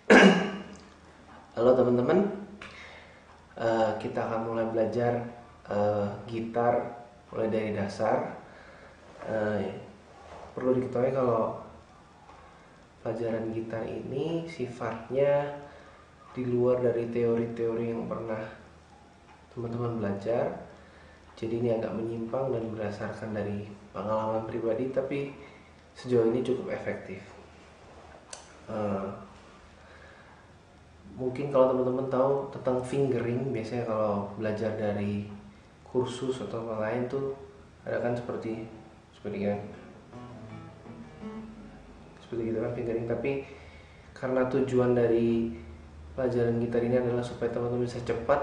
Halo teman-teman, kita akan mulai belajar gitar mulai dari dasar. Perlu diketahui kalau pelajaran gitar ini sifatnya di luar dari teori-teori yang pernah teman-teman belajar. Jadi ini agak menyimpang dan berdasarkan dari pengalaman pribadi, tapi sejauh ini cukup efektif. Mungkin kalau teman-teman tahu tentang fingering, biasanya kalau belajar dari kursus atau lain tuh ada kan seperti kan seperti gitu kan fingering. Tapi karena tujuan dari pelajaran gitar ini adalah supaya teman-teman bisa cepat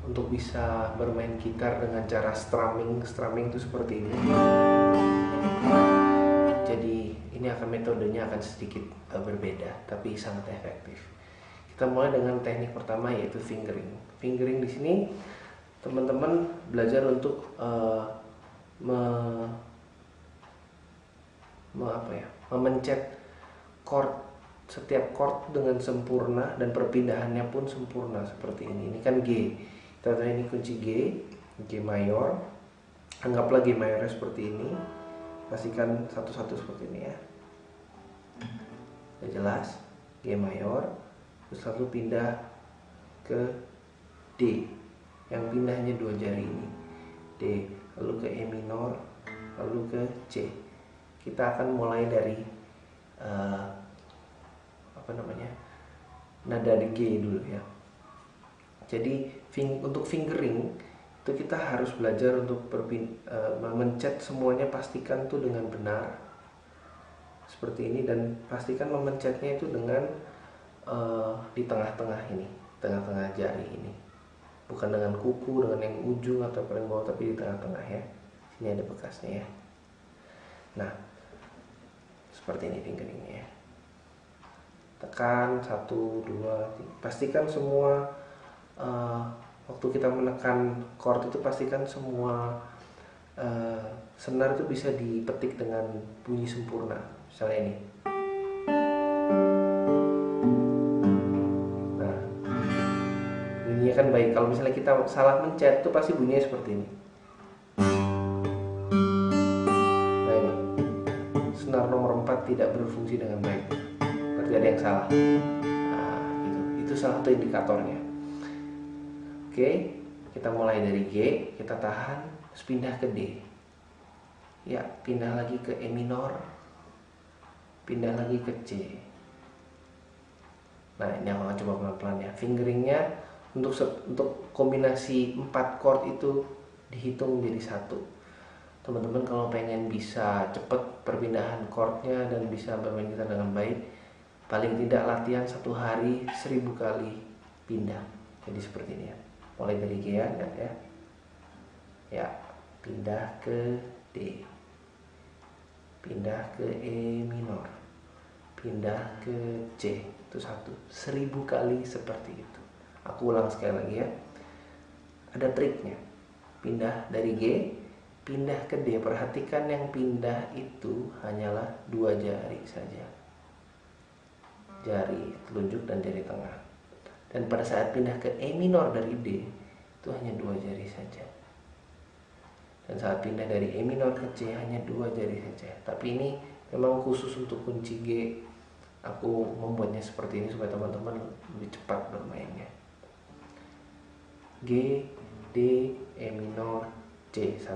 untuk bisa bermain gitar dengan cara strumming itu seperti ini. Jadi ini metodenya akan sedikit berbeda, tapi sangat efektif. Kita mulai dengan teknik pertama, yaitu fingering. Fingering di sini teman-teman belajar untuk memencet chord, setiap chord dengan sempurna dan perpindahannya pun sempurna seperti ini. Ini kan G. Kita tahu ini kunci G mayor. Anggaplah G mayornya seperti ini. Pastikan satu-satu seperti ini ya. Sudah jelas? G mayor. Terus lalu pindah ke D, yang pindahnya dua jari ini, D, lalu ke E minor, lalu ke C. Kita akan mulai dari nada G dulu ya. Jadi untuk fingering itu kita harus belajar untuk memencet semuanya, pastikan tuh dengan benar seperti ini, dan pastikan memencetnya itu dengan di tengah-tengah ini, tengah-tengah jari ini, bukan dengan kuku, dengan yang ujung atau paling bawah, tapi di tengah-tengah ya. Sini ada bekasnya ya. Nah, seperti ini fingeringnya ya. Tekan 1, 2, 3. Pastikan semua waktu kita menekan chord itu pastikan semua senar itu bisa dipetik dengan bunyi sempurna. Misalnya ini. Kan baik. Kalau misalnya kita salah mencet itu pasti bunyinya seperti ini. Nah ini, senar nomor 4 tidak berfungsi dengan baik, berarti ada yang salah. Nah itu salah satu indikatornya. Oke, kita mulai dari G, kita tahan, terus pindah ke D. Ya, pindah lagi ke E minor, pindah lagi ke C. Nah ini aku akan coba pelan-pelan ya. Fingeringnya untuk kombinasi 4 chord itu dihitung menjadi 1. Teman-teman kalau pengen bisa cepet perpindahan chordnya dan bisa bermain gitar dengan baik, paling tidak latihan 1 hari 1000 kali pindah. Jadi seperti ini ya. Mulai dari G ya, ya, pindah ke D, pindah ke E minor, pindah ke C. Itu 1000 kali seperti itu. Aku ulang sekali lagi ya. Ada triknya. Pindah dari G, pindah ke D. Perhatikan yang pindah itu hanyalah 2 jari saja. Jari telunjuk dan jari tengah. Dan pada saat pindah ke E minor dari D, itu hanya 2 jari saja. Dan saat pindah dari E minor ke C hanya 2 jari saja. Tapi ini memang khusus untuk kunci G. Aku membuatnya seperti ini supaya teman-teman lebih cepat bermainnya. G, D, E minor, C 1,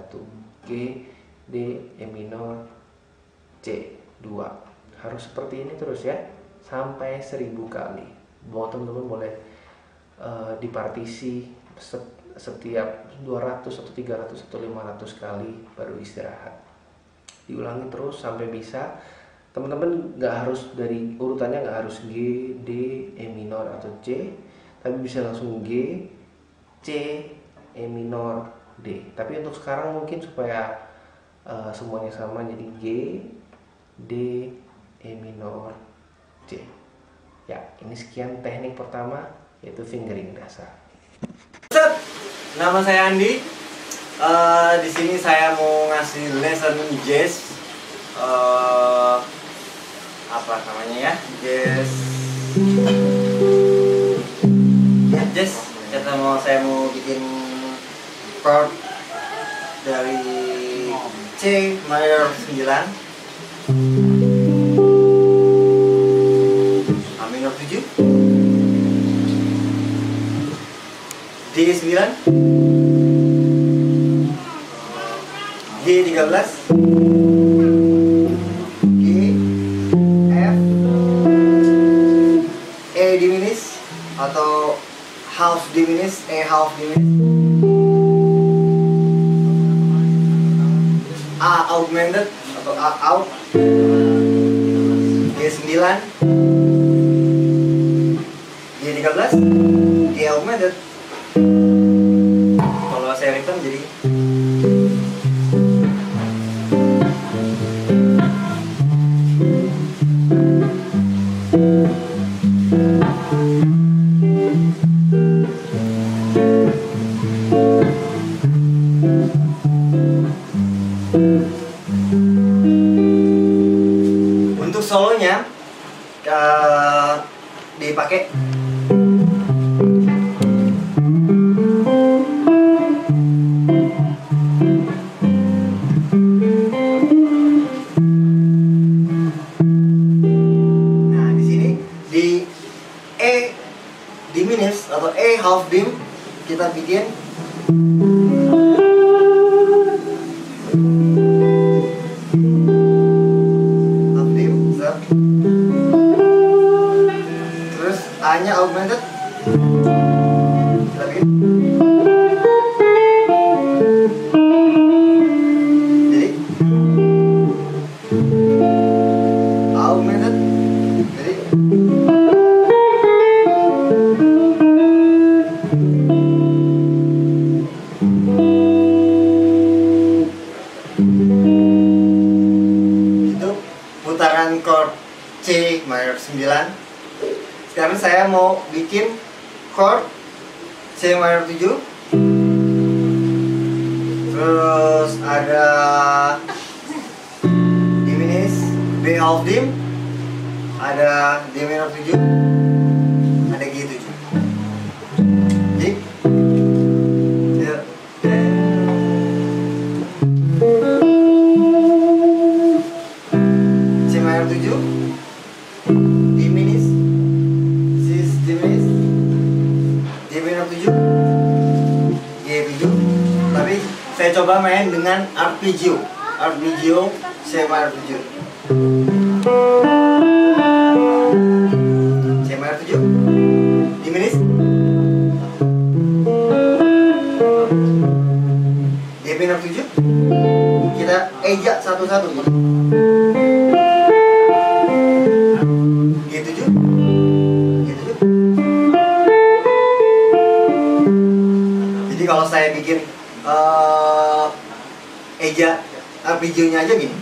G, D, E minor, C 2. Harus seperti ini terus ya, sampai 1000 kali. Bahwa teman-teman boleh dipartisi setiap 200 atau 300 atau 500 kali baru istirahat. Diulangi terus sampai bisa. Teman-teman nggak harus dari urutannya, nggak harus G, D, E minor atau C, tapi bisa langsung G, C, E minor, D. Tapi untuk sekarang mungkin supaya semuanya sama, jadi G, D, E minor, C. Ya, ini sekian teknik pertama, yaitu fingering dasar. Nama saya Andi. Di sini saya mau ngasih lesson jazz. Apa namanya ya? Jazz saya mau bikin chord dari C mayor 9, A minor 7, D 9, G 13, G, F, E diminished atau half diminished, E half diminished, A augmented atau A out, G 9, G 13, G augmented. Kalau saya return jadi untuk solonya dipakai diminished atau E half dim, kita bikin half dim, terus A nya augmented, kita bikin jadi augmented, jadi putaran chord C mayor 9. Sekarang saya mau bikin chord C mayor 7. Terus ada diminished B half dim, ada D minor 7, ada G 7. Jadi C mayor 7, diminished, cis diminished, D minor 7, G 7. Tapi saya coba main dengan arpeggio C mayor 7. C mayor 7, diminished, D minor 7. Kita ejak satu-satu gitu. G7, G7. Jadi kalau saya bikin eja arpeggio-nya aja gini.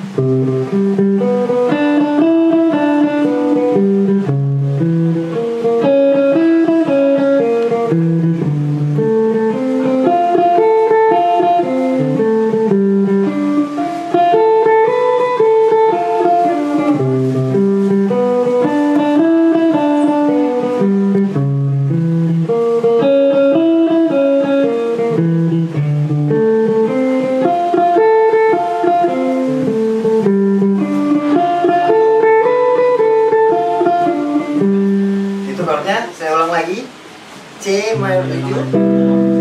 Chordnya saya ulang lagi, C mayor 7,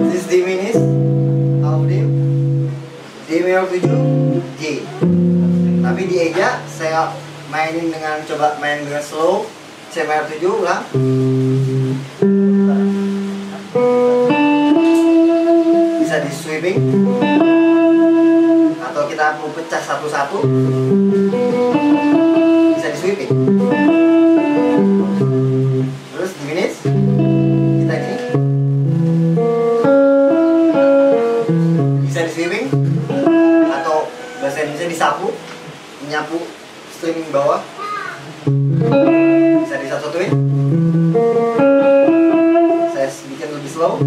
cis diminished, half dim, D mayor 7, G. Tapi di eja saya mainin dengan, coba main dengan slow, C mayor 7 ulang. Bisa di sweeping atau kita mau pecah satu-satu, bisa di sweeping. Terus diminished, kita gini, bisa di sweeping atau bahasa Indonesia disapu, menyapu string bawah, bisa disatu-satuin. Saya bikin lebih slow.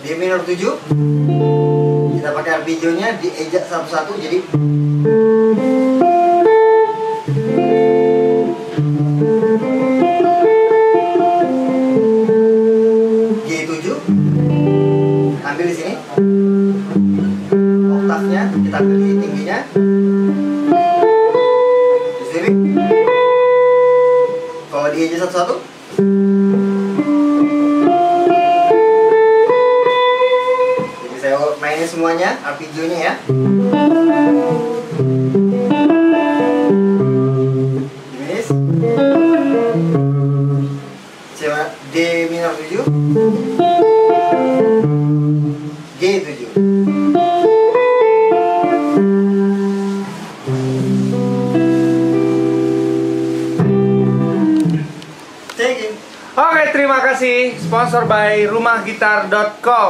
D minor 7, kita pakai arpeggio-nya diejak satu-satu, jadi tingginya. Terus ini. Kalau di aja satu-satu. Jadi saya mainin semuanya, arpeggio-nya ya. Diminis. D minor 7. G 7. Oke, terima kasih. Sponsor by rumahgitar.com.